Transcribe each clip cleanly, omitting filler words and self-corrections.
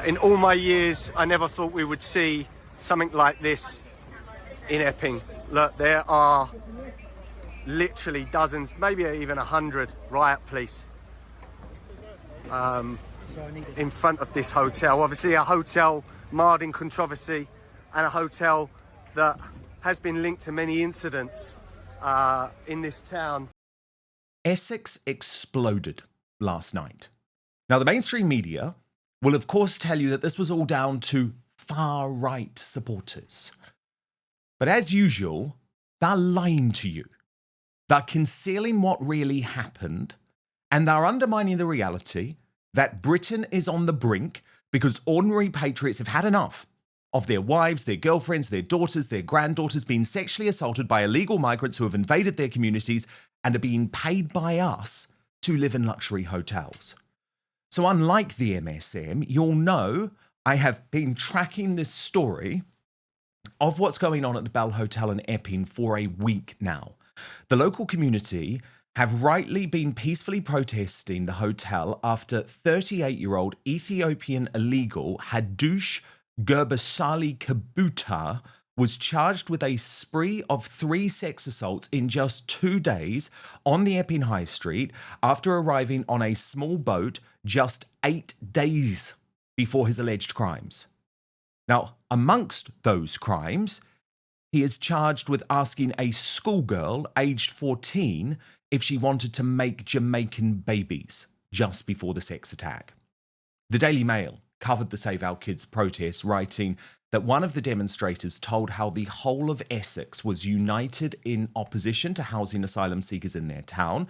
In all my years, I never thought we would see something like this in Epping. Look, there are literally dozens, maybe even 100 riot police in front of this hotel. Obviously a hotel marred in controversy and a hotel that has been linked to many incidents in this town. Essex exploded last night. Now, the mainstream media will, of course, tell you that this was all down to far-right supporters. But as usual, they're lying to you. They're concealing what really happened, and they're undermining the reality that Britain is on the brink because ordinary patriots have had enough of their wives, their girlfriends, their daughters, their granddaughters being sexually assaulted by illegal migrants who have invaded their communities and are being paid by us to live in luxury hotels. So unlike the MSM, you'll know I have been tracking this story of what's going on at the Bell Hotel in Epping for a week now. The local community have rightly been peacefully protesting the hotel after 38-year-old Ethiopian illegal Hadush Gerbesali Kabuta was charged with a spree of 3 sex assaults in just 2 days on the Epping High Street after arriving on a small boat just 8 days before his alleged crimes. Now, amongst those crimes, he is charged with asking a schoolgirl aged 14 if she wanted to make Jamaican babies just before the sex attack. The Daily Mail covered the Save Our Kids protest, writing that one of the demonstrators told how the whole of Essex was united in opposition to housing asylum seekers in their town.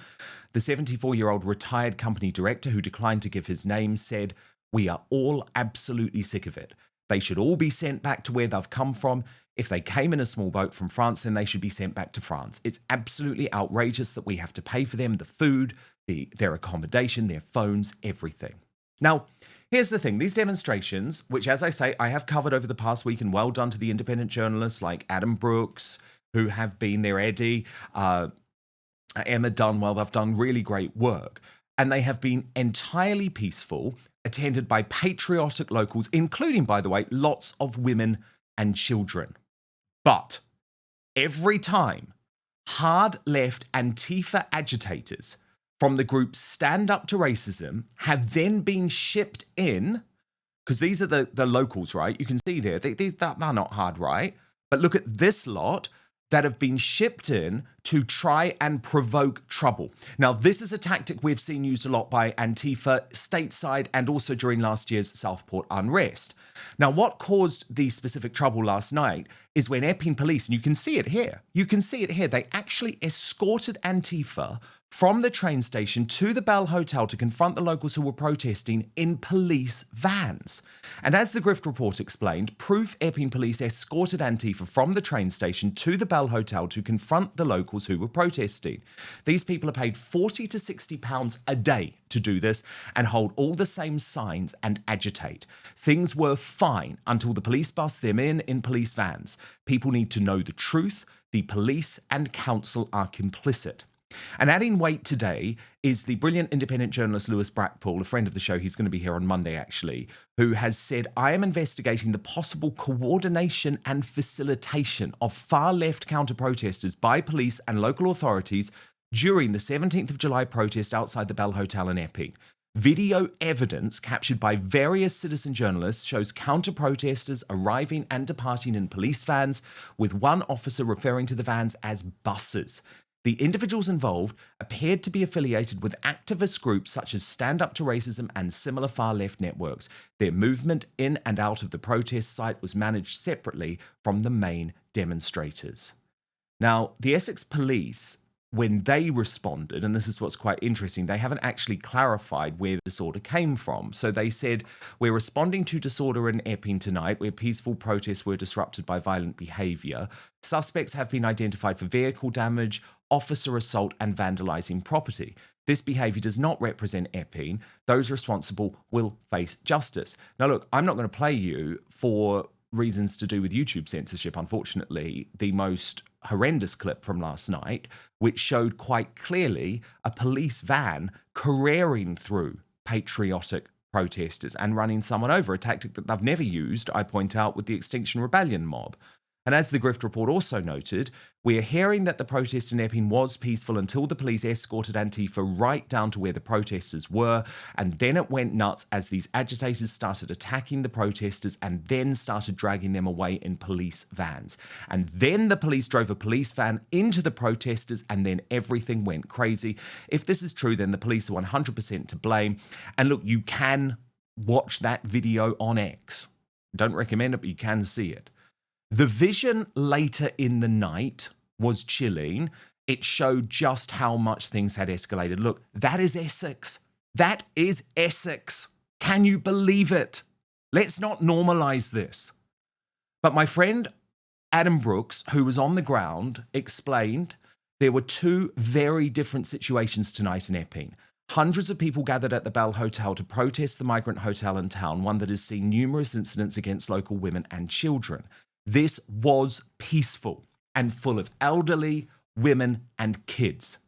The 74-year-old retired company director, who declined to give his name, said, "We are all absolutely sick of it. They should all be sent back to where they've come from. If they came in a small boat from France, then they should be sent back to France. It's absolutely outrageous that we have to pay for them, the food, their accommodation, their phones, everything." Now, here's the thing. These demonstrations, which, as I say, I have covered over the past week, and well done to the independent journalists like Adam Brooks, who have been there, Eddie, Emma Dunwell, they've done really great work. And they have been entirely peaceful, attended by patriotic locals, including, by the way, lots of women and children. But every time hard left Antifa agitators from the group Stand Up to Racism have then been shipped in, because these are the locals, right? You can see there, they're not hard right. But look at this lot that have been shipped in to try and provoke trouble. Now, this is a tactic we've seen used a lot by Antifa stateside and also during last year's Southport unrest. Now, what caused the specific trouble last night is when Epping police, and you can see it here, they actually escorted Antifa from the train station to the Bell Hotel to confront the locals who were protesting in police vans. And as the Grift report explained, proof Epping police escorted Antifa from the train station to the Bell Hotel to confront the locals who were protesting. These people are paid £40 to £60 a day to do this and hold all the same signs and agitate. Things were fine until the police bust them in police vans. People need to know the truth. The police and council are complicit. And adding weight today is the brilliant independent journalist Lois, a friend of the show, he's going to be here on Monday actually, who has said, "I am investigating the possible coordination and facilitation of far-left counter-protesters by police and local authorities during the 17th of July protest outside the Bell Hotel in Epping. Video evidence captured by various citizen journalists shows counter-protesters arriving and departing in police vans, with one officer referring to the vans as buses. The individuals involved appeared to be affiliated with activist groups such as Stand Up to Racism and similar far-left networks. Their movement in and out of the protest site was managed separately from the main demonstrators." Now, the Essex police, when they responded, and this is what's quite interesting, they haven't actually clarified where the disorder came from. So they said, "We're responding to disorder in Epping tonight, where peaceful protests were disrupted by violent behaviour. Suspects have been identified for vehicle damage, officer assault and vandalising property. This behaviour does not represent Epping. Those responsible will face justice." Now look, I'm not going to play you, for reasons to do with YouTube censorship, unfortunately, the most horrendous clip from last night, which showed quite clearly a police van careering through patriotic protesters and running someone over, a tactic that they've never used, I point out, with the Extinction Rebellion mob. And as the Grift report also noted, we are hearing that the protest in Epping was peaceful until the police escorted Antifa right down to where the protesters were, and then it went nuts as these agitators started attacking the protesters and then started dragging them away in police vans. And then the police drove a police van into the protesters, and then everything went crazy. If this is true, then the police are 100% to blame. And look, you can watch that video on X. Don't recommend it, but you can see it. The vision later in the night was chilling. It showed just how much things had escalated. Look, that is Essex. That is Essex. Can you believe it? Let's not normalize this. But my friend Adam Brooks, who was on the ground, explained there were two very different situations tonight in Epping. Hundreds of people gathered at the Bell Hotel to protest the migrant hotel in town, one that has seen numerous incidents against local women and children. This was peaceful and full of elderly, women, and kids.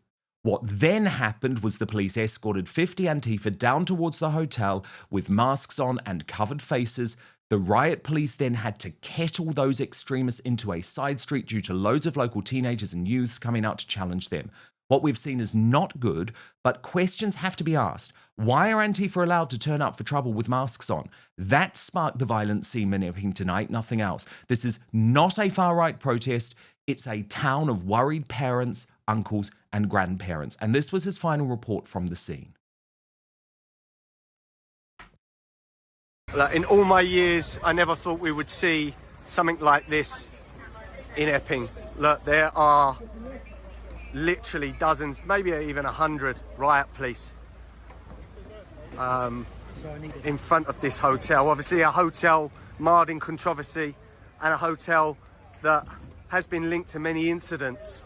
What then happened was the police escorted 50 Antifa down towards the hotel with masks on and covered faces. The riot police then had to kettle those extremists into a side street due to loads of local teenagers and youths coming out to challenge them. What we've seen is not good, but questions have to be asked. Why are Antifa allowed to turn up for trouble with masks on? That sparked the violent scene in Epping tonight, nothing else. This is not a far-right protest. It's a town of worried parents, uncles, and grandparents. And this was his final report from the scene. In all my years, I never thought we would see something like this in Epping. Look, there are literally dozens, maybe even 100 riot police in front of this hotel. Obviously a hotel marred in controversy and a hotel that has been linked to many incidents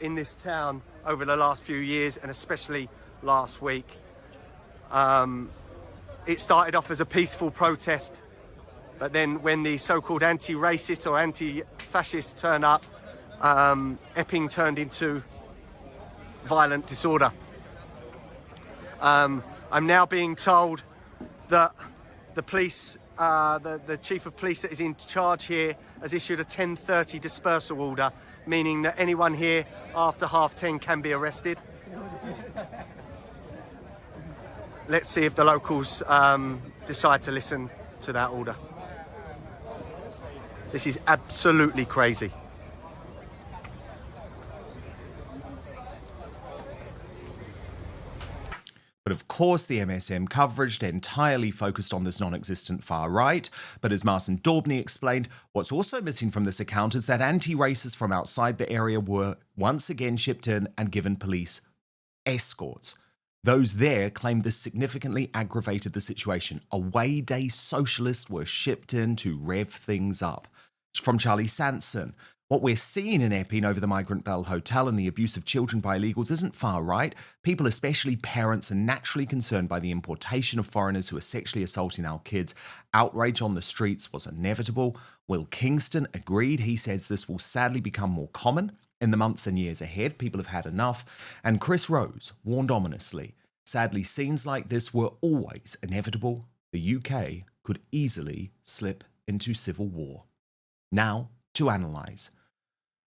in this town over the last few years, and especially last week. It started off as a peaceful protest, but then when the so-called anti-racist or anti-fascists turn up, Epping turned into violent disorder. I'm now being told that the police, the chief of police that is in charge here has issued a 10:30 dispersal order, meaning that anyone here after 10:30 can be arrested. Let's see if the locals decide to listen to that order. This is absolutely crazy. But of course, the MSM coverage entirely focused on this non-existent far right. But as Martin Daubney explained, what's also missing from this account is that anti-racists from outside the area were once again shipped in and given police escorts. Those there claimed this significantly aggravated the situation. Away day socialists were shipped in to rev things up. From Charlie Sanson, what we're seeing in Epping over the migrant Bell Hotel and the abuse of children by illegals isn't far right. People, especially parents, are naturally concerned by the importation of foreigners who are sexually assaulting our kids. Outrage on the streets was inevitable. Will Kingston agreed. He says this will sadly become more common in the months and years ahead. People have had enough. And Chris Rose warned ominously, sadly, scenes like this were always inevitable. The UK could easily slip into civil war. Now, to analyse.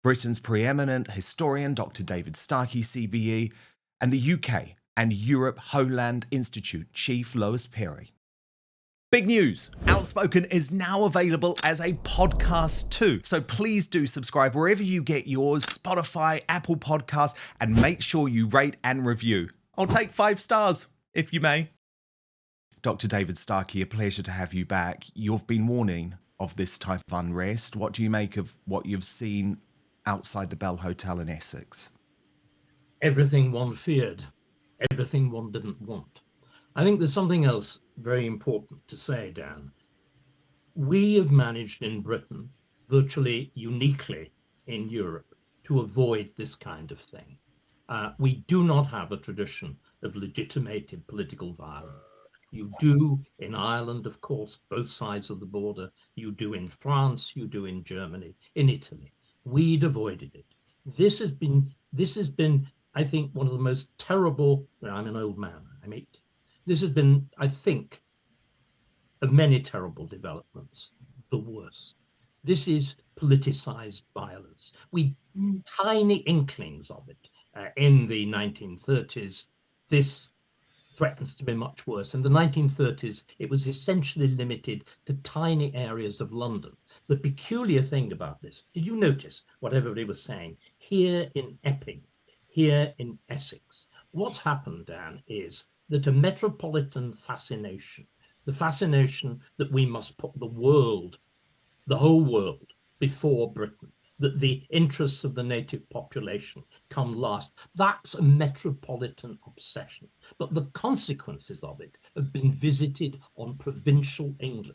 Britain's preeminent historian, Doctor David Starkey CBE, and the UK and Europe Homeland Institute chief Lois Perry. Big news! Outspoken is now available as a podcast too. So please do subscribe wherever you get yours, Spotify, Apple Podcasts, and make sure you rate and review. I'll take 5 stars, if you may. Dr. David Starkey, a pleasure to have you back. You've been warning of this type of unrest. What do you make of what you've seen outside the Bell Hotel in Essex? Everything one feared, everything one didn't want. I think there's something else very important to say, Dan. We have managed in Britain, virtually uniquely in Europe, to avoid this kind of thing. We do not have a tradition of legitimated political violence. You do in Ireland, of course, both sides of the border. You do in France, you do in Germany, in Italy. We'd avoided it. This has been, I think, one of the most terrible, I'm an old man, I'm 80, This has been, I think, of many terrible developments, the worst. This is politicized violence. We tiny inklings of it in the 1930s. This threatens to be much worse. In the 1930s, it was essentially limited to tiny areas of London. The peculiar thing about this, did you notice what everybody was saying? Here in Epping, here in Essex, what's happened, Dan, is that a metropolitan fascination, the fascination that we must put the world, the whole world, before Britain, that the interests of the native population come last. That's a metropolitan obsession. But the consequences of it have been visited on provincial England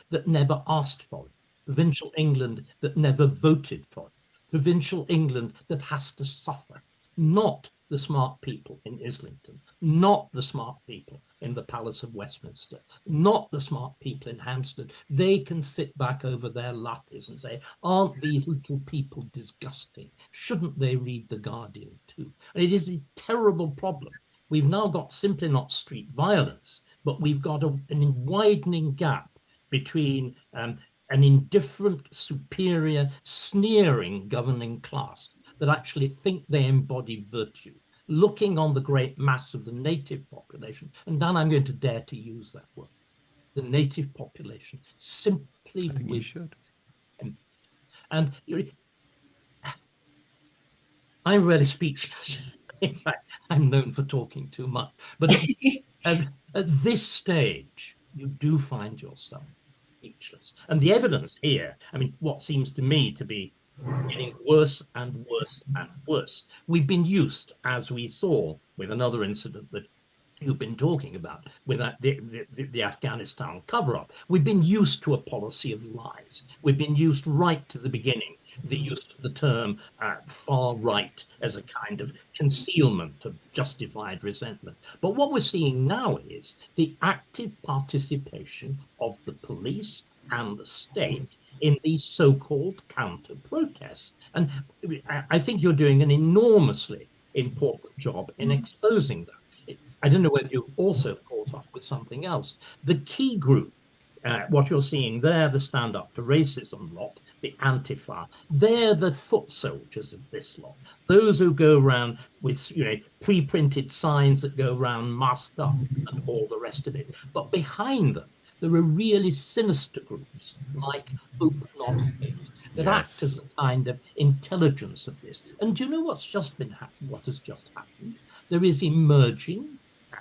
that never asked for it, provincial England that never voted for it, provincial England that has to suffer, not the smart people in Islington, not the smart people in the Palace of Westminster, not the smart people in Hampstead. They can sit back over their lattes and say, aren't these little people disgusting? Shouldn't they read The Guardian too? And it is a terrible problem. We've now got simply not street violence, but we've got a widening gap between an indifferent, superior, sneering governing class that actually think they embody virtue, looking on the great mass of the native population, and Dan, I'm going to dare to use that word, the native population, simply I think with you should. And I'm really speechless. In fact, I'm known for talking too much. But at this stage, you do find yourself speechless. And the evidence here, I mean, what seems to me to be getting worse and worse and worse. We've been used, as we saw with another incident that you've been talking about, with the Afghanistan cover-up. We've been used to a policy of lies. We've been used right to the beginning, the use of the term far right as a kind of concealment of justified resentment. But what we're seeing now is the active participation of the police and the state in these so-called counter-protests. And I think you're doing an enormously important job in exposing that. I don't know whether you've also caught up with something else. The key group, what you're seeing there, the Stand Up to Racism lot, the Antifa, they're the foot soldiers of this lot. Those who go around with, pre-printed signs that go around masked up and all the rest of it. But behind them, there are really sinister groups like Hope Not Hate that act as a kind of intelligence of this. And do you know what's just been happening? What has just happened? There is emerging,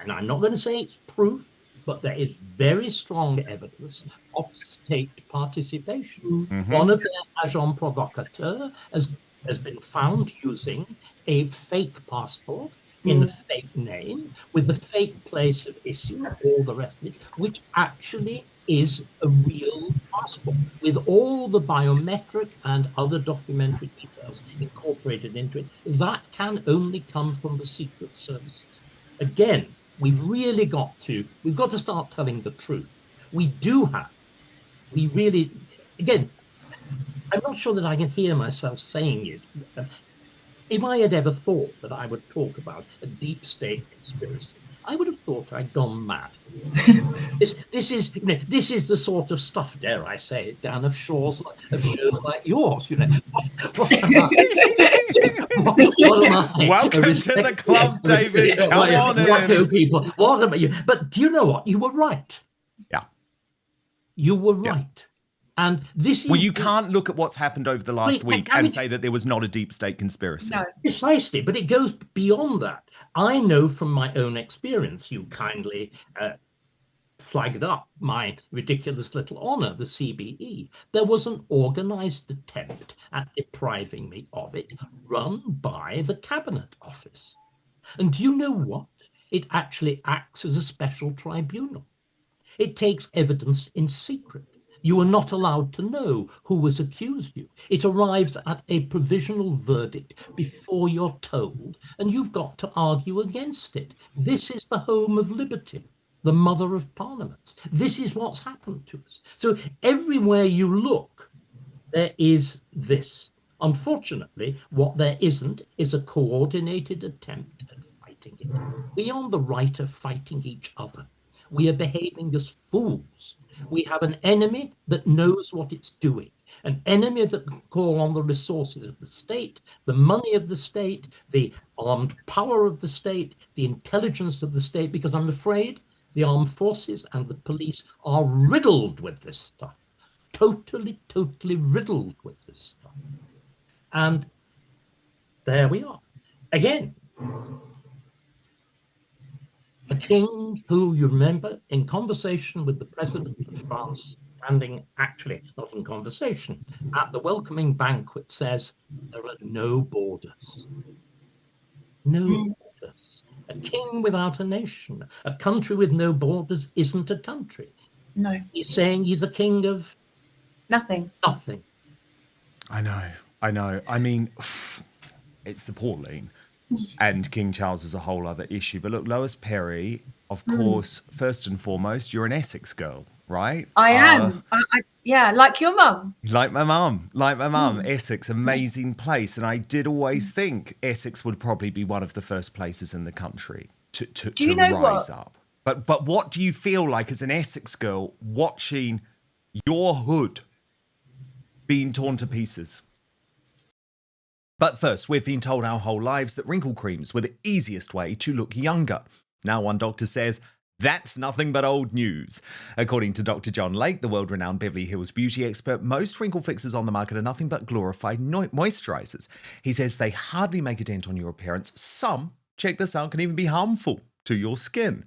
and I'm not going to say it's proof, but there is very strong evidence of state participation. One of their agents provocateurs has been found using a fake passport in a fake name, with the fake place of issue, all the rest of it, which actually is a real passport, with all the biometric and other documentary details incorporated into it. That can only come from the Secret Services. Again, we've got to start telling the truth. Again, I'm not sure that I can hear myself saying it. If I had ever thought that I would talk about a deep state conspiracy, I would have thought I'd gone mad. This is the sort of stuff, dare I say it, Dan, of shows like yours. What am I? Welcome to the club, David. Come on in. People. What am you? But do you know what? You were right. Yeah. You were right. And this is... Well, you can't look at what's happened over the last week and say that there was not a deep state conspiracy. No, precisely, but it goes beyond that. I know from my own experience, you kindly flagged up my ridiculous little honor, the CBE. There was an organized attempt at depriving me of it, run by the Cabinet Office. And do you know what? It actually acts as a special tribunal. It takes evidence in secret. You are not allowed to know who has accused you. It arrives at a provisional verdict before you're told, and you've got to argue against it. This is the home of liberty, the mother of parliaments. This is what's happened to us. So everywhere you look, there is this. Unfortunately, what there isn't is a coordinated attempt at fighting beyond the right of fighting each other. We are behaving as fools. We have an enemy that knows what it's doing, an enemy that can call on the resources of the state, the money of the state, the armed power of the state, the intelligence of the state, because I'm afraid the armed forces and the police are riddled with this stuff, totally riddled with this stuff. And there we are. Again, a king who, you remember, in conversation with the president of France, standing, actually not in conversation, at the welcoming banquet, says there are no borders. No borders. A king without a nation, a country with no borders isn't a country. No. He's saying he's a king of Nothing. nothing. I know. I mean, it's appalling. And King Charles is a whole other issue. But look, Lois Perry, of course, first and foremost, you're an Essex girl, right? I am. Yeah, like your mum. Like my mum. Essex, amazing place. And I did always think Essex would probably be one of the first places in the country to rise up. But what do you feel like as an Essex girl watching your hood being torn to pieces? But first, we've been told our whole lives that wrinkle creams were the easiest way to look younger. Now one doctor says that's nothing but old news. According to Dr. John Lake, the world-renowned Beverly Hills beauty expert, most wrinkle fixers on the market are nothing but glorified moisturizers. He says they hardly make a dent on your appearance. Some, check this out, can even be harmful to your skin.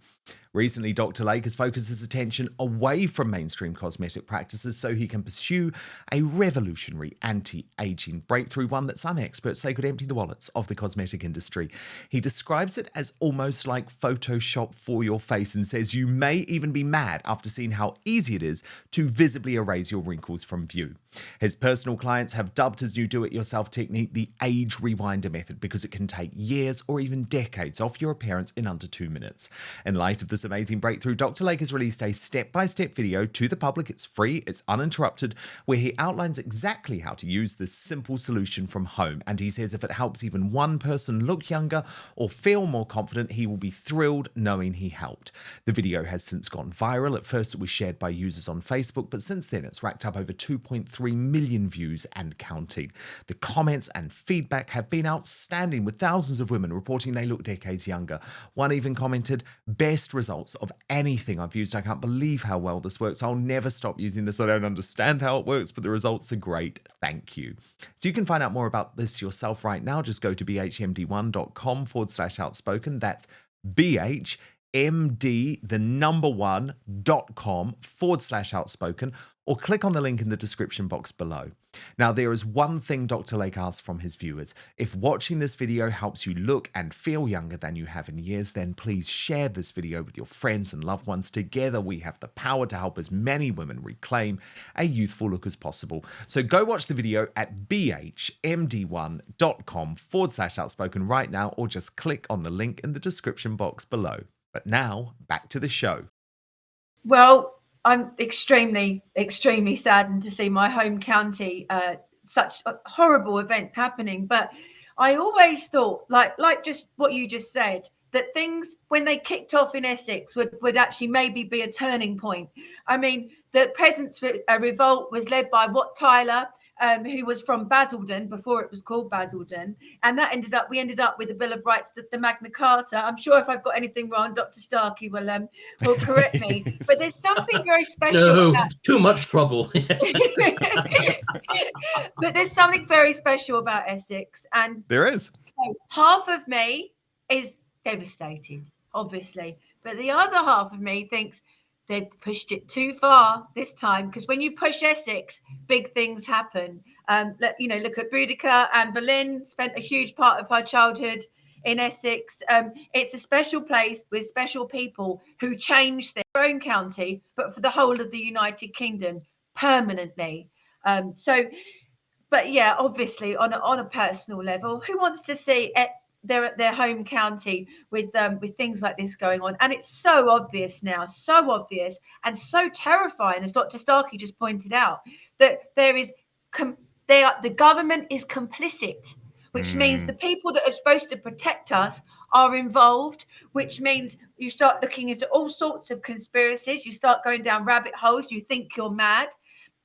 Recently, Dr. Lake has focused his attention away from mainstream cosmetic practices so he can pursue a revolutionary anti-aging breakthrough, one that some experts say could empty the wallets of the cosmetic industry. He describes it as almost like Photoshop for your face and says you may even be mad after seeing how easy it is to visibly erase your wrinkles from view. His personal clients have dubbed his new do-it-yourself technique the age rewinder method because it can take years or even decades off your appearance in under 2 minutes. In light of this amazing breakthrough, Dr. Lake has released a step-by-step video to the public. It's free, it's uninterrupted, where he outlines exactly how to use this simple solution from home. And he says if it helps even one person look younger or feel more confident, he will be thrilled knowing he helped. The video has since gone viral. At first it was shared by users on Facebook, but since then it's racked up over 2.3 million views and counting. The comments and feedback have been outstanding, with thousands of women reporting they look decades younger. One even commented, "Best results of anything I've used. I can't believe how well this works. I'll never stop using this. I don't understand how it works, but the results are great. Thank you." So you can find out more about this yourself right now. Just go to bhmd1.com/outspoken. That's bhmd1.com/outspoken, or click on the link in the description box below. Now, there is one thing Dr. Lake asks from his viewers. If watching this video helps you look and feel younger than you have in years, then please share this video with your friends and loved ones. Together, we have the power to help as many women reclaim a youthful look as possible. So go watch the video at bhmd1.com/outspoken right now, or just click on the link in the description box below. But now, back to the show. Well, I'm extremely saddened to see my home county, such a horrible event happening. But I always thought, like just what you just said, that things, when they kicked off in Essex, would actually maybe be a turning point. I mean, the Peasants' Revolt was led by Wat Tyler, who was from Basildon before it was called Basildon, and that we ended up with the Bill of Rights, the Magna Carta. I'm sure if I've got anything wrong, Dr. Starkey will correct me. But there's something very special. No, too much trouble. But there's something very special about Essex, and There is. so half of me is devastated, obviously, but the other half of me thinks they've pushed it too far this time, because when you push Essex, big things happen. Look at Boudica, and Boleyn spent a huge part of her childhood in Essex. It's a special place with special people who changed their own county, but for the whole of the United Kingdom permanently. But yeah, obviously on a personal level, who wants to see their home county with things like this going on? And it's so obvious now, so obvious and so terrifying, as Dr. Starkey just pointed out, that the government is complicit which means the people that are supposed to protect us are involved, which means you start looking into all sorts of conspiracies. You start going down rabbit holes. You think you're mad.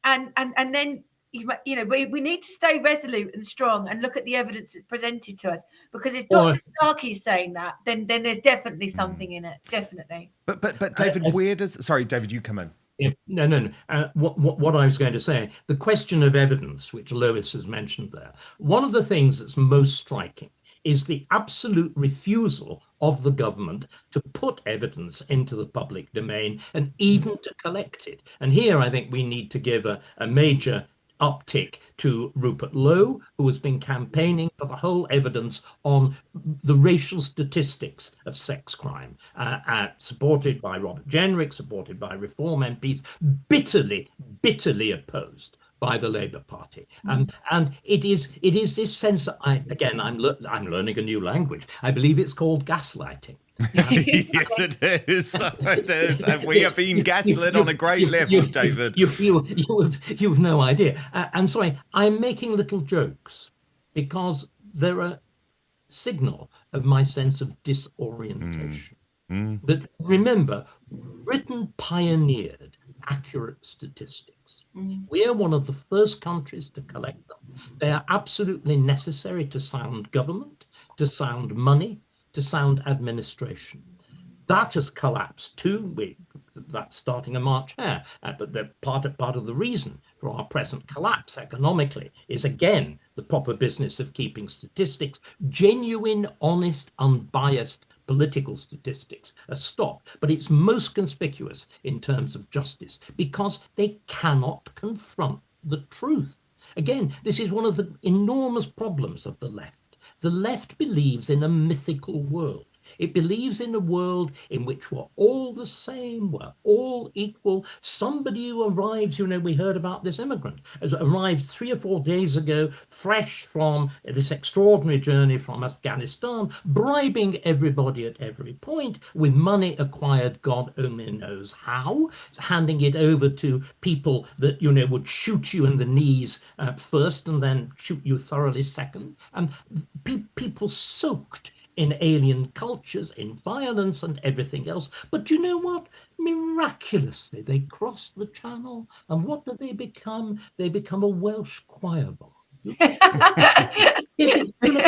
And then, we need to stay resolute and strong and look at the evidence that's presented to us. Because if Dr. Starkey is saying that, then there's definitely something in it. Definitely. But David, where does... Sorry, David, you come in. No. What I was going to say, the question of evidence, which Lois has mentioned there, one of the things that's most striking is the absolute refusal of the government to put evidence into the public domain and even to collect it. And here I think we need to give a major uptick to Rupert Lowe, who has been campaigning for the whole evidence on the racial statistics of sex crime, supported by Robert Jenrick, supported by Reform MPs, bitterly opposed by the Labour Party. And it is this sense that I'm learning a new language. I believe it's called gaslighting. Yes, it is. It is. And we have been gaslit on a great level, David. You've no idea. And so I'm making little jokes because they're a signal of my sense of disorientation. But remember, Britain pioneered accurate statistics. We are one of the first countries to collect them. They are absolutely necessary to sound government, to sound money, to sound administration. That has collapsed too. That's starting a march here. But the part of the reason for our present collapse economically is, again, the proper business of keeping statistics. Genuine, honest, unbiased political statistics are stopped. But it's most conspicuous in terms of justice because they cannot confront the truth. Again, this is one of the enormous problems of the left. The left believes in a mythical world. It believes in a world in which we're all the same, we're all equal. Somebody who arrives, we heard about this immigrant, has arrived 3 or 4 days ago, fresh from this extraordinary journey from Afghanistan, bribing everybody at every point with money acquired God only knows how, handing it over to people that, would shoot you in the knees first and then shoot you thoroughly second. And people soaked in alien cultures, in violence and everything else. But you know what? Miraculously, they cross the channel. And what do they become? They become a Welsh choir bar. It's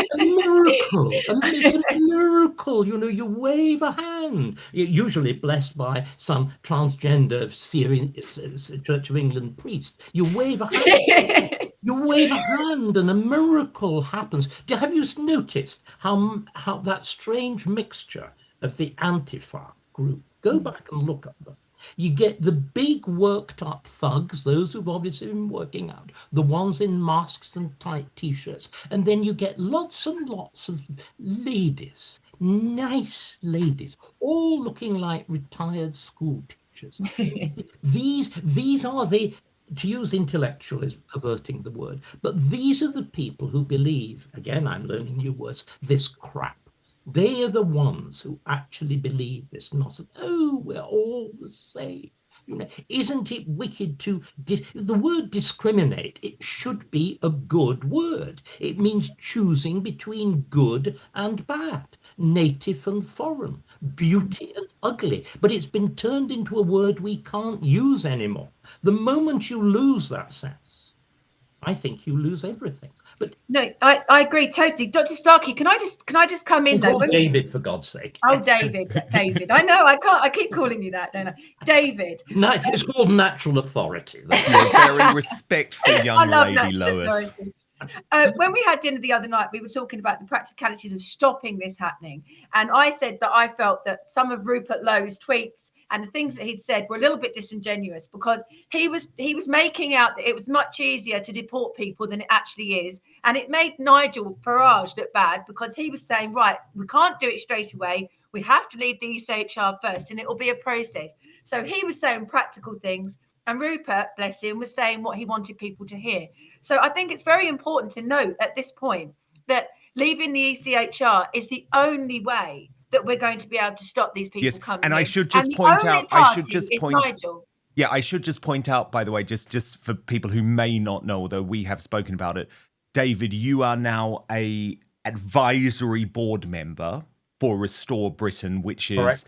a miracle. You wave a hand, usually blessed by some transgender Syrian Church of England priest. You wave a hand. You wave a hand and a miracle happens. Have you noticed how that strange mixture of the Antifa group? Go back and look at them. You get the big worked up thugs, those who've obviously been working out, the ones in masks and tight t-shirts. And then you get lots and lots of ladies, nice ladies, all looking like retired school teachers. These are the... To use intellectual is perverting the word, but these are the people who believe, again, I'm learning new words, this crap. They are the ones who actually believe this nonsense. Oh, we're all the same. Isn't it wicked to... the word discriminate, it should be a good word. It means choosing between good and bad, native and foreign, beauty and ugly. But it's been turned into a word we can't use anymore. The moment you lose that sense, I think you lose everything. But no, I agree totally. Dr. Starkey, can I just come in though? David, for God's sake. Oh, David. I know, I keep calling you that, don't I? David. No, it's called natural authority. You're a very respectful young lady, Lois. When we had dinner the other night, we were talking about the practicalities of stopping this happening. And I said that I felt that some of Rupert Lowe's tweets and the things that he'd said were a little bit disingenuous because he was making out that it was much easier to deport people than it actually is. And it made Nigel Farage look bad because he was saying, right, we can't do it straight away. We have to lead the ECHR first and it will be a process. So he was saying practical things. And Rupert, bless him, was saying what he wanted people to hear. So I think it's very important to note at this point that leaving the ECHR is the only way that we're going to be able to stop these people coming in. And I should just point out, I should just point out, by the way, just for people who may not know, although we have spoken about it, David, you are now a advisory board member for Restore Britain, which is Correct.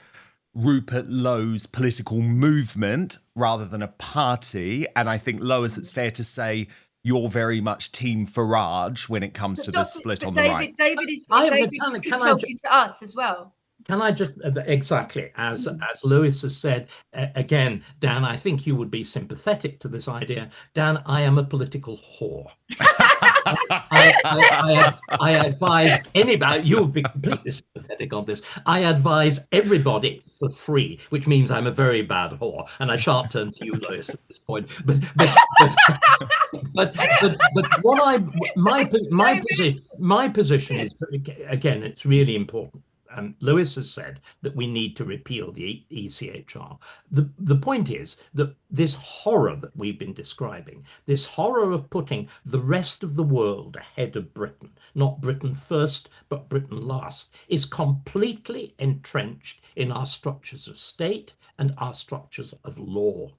Rupert Lowe's political movement rather than a party. And I think, Lois, it's fair to say you're very much Team Farage when it comes to the split on the right. David is Can I consulting to us as well. Can I just exactly as Lois has said again, Dan? I think you would be sympathetic to this idea, Dan. I am a political whore. I advise anybody. You would be completely sympathetic on this. I advise everybody for free, which means I'm a very bad whore, and I shan't turn to you, Lois, at this point. But what my position is, again, it's really important. Lois has said that we need to repeal the ECHR. The point is that this horror that we've been describing, this horror of putting the rest of the world ahead of Britain, not Britain first, but Britain last, is completely entrenched in our structures of state and our structures of law.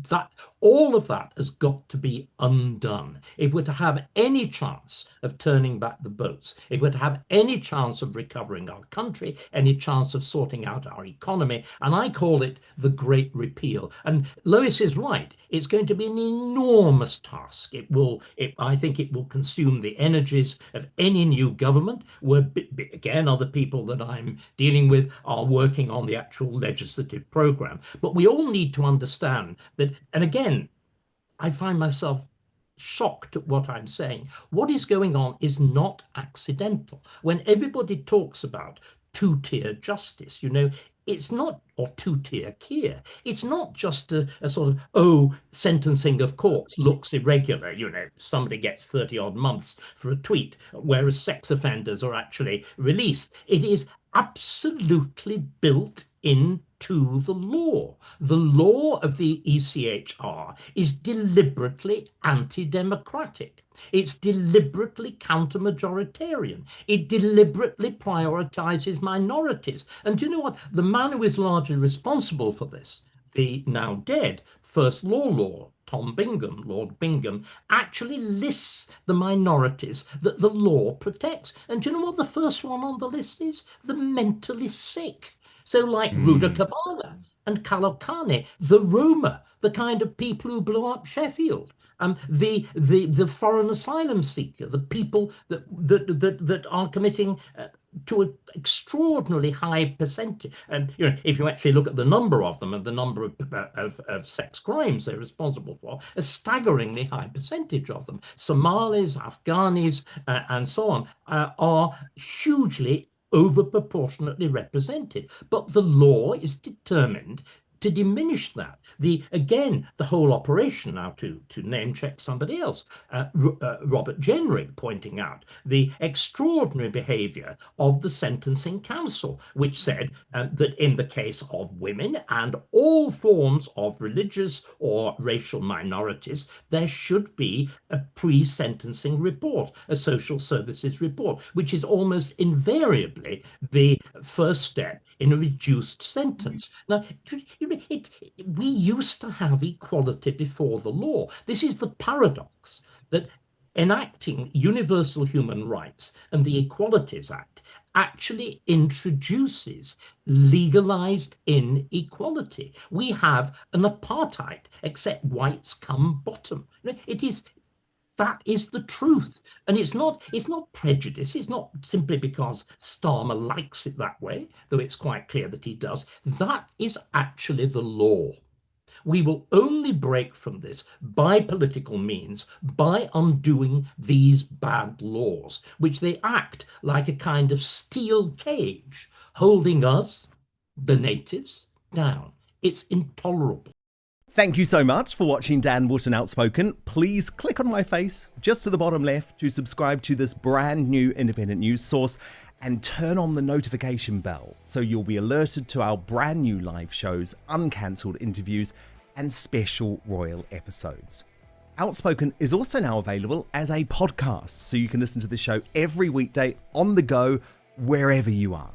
That all of that has got to be undone if we're to have any chance of turning back the boats, if we're to have any chance of recovering our country, any chance of sorting out our economy. And I call it the Great Repeal. And Lois is right, it's going to be an enormous task. I think it will consume the energies of any new government, where again other people that I'm dealing with are working on the actual legislative program. But we all need to understand that, and again, I find myself shocked at what I'm saying. What is going on is not accidental. When everybody talks about two-tier justice, it's not, or two-tier care. It's not just a sort of, sentencing of courts looks irregular. Somebody gets 30 odd months for a tweet, whereas sex offenders are actually released. It is absolutely built into the law. The law of the ECHR is deliberately anti-democratic. It's deliberately counter-majoritarian. It deliberately prioritizes minorities. And do you know what? The man who is largely responsible for this, the now dead First Law Tom Bingham, Lord Bingham, actually lists the minorities that the law protects. And do you know what the first one on the list is? The mentally sick. So like Ruda Kabala and Kalokane, the Roma, the kind of people who blew up Sheffield, the foreign asylum seeker, the people that are committing to an extraordinarily high percentage. And if you actually look at the number of them and the number of sex crimes they're responsible for, a staggeringly high percentage of them, Somalis, Afghanis, and so on, are hugely overproportionately represented. But the law is determined to diminish that. The whole operation, now to name check somebody else, Robert Jenrick pointing out the extraordinary behavior of the Sentencing Council, which said that in the case of women and all forms of religious or racial minorities, there should be a pre-sentencing report, a social services report, which is almost invariably the first step in a reduced sentence. Now, we used to have equality before the law. This is the paradox, that enacting universal human rights and the Equalities Act actually introduces legalized inequality. We have an apartheid, except whites come bottom. That is the truth. And it's not prejudice. It's not simply because Starmer likes it that way, though it's quite clear that he does. That is actually the law. We will only break from this by political means, by undoing these bad laws, which they act like a kind of steel cage, holding us, the natives, down. It's intolerable. Thank you so much for watching Dan Wootton Outspoken. Please click on my face just to the bottom left to subscribe to this brand new independent news source and turn on the notification bell so you'll be alerted to our brand new live shows, uncancelled interviews and special royal episodes. Outspoken is also now available as a podcast, so you can listen to the show every weekday on the go wherever you are.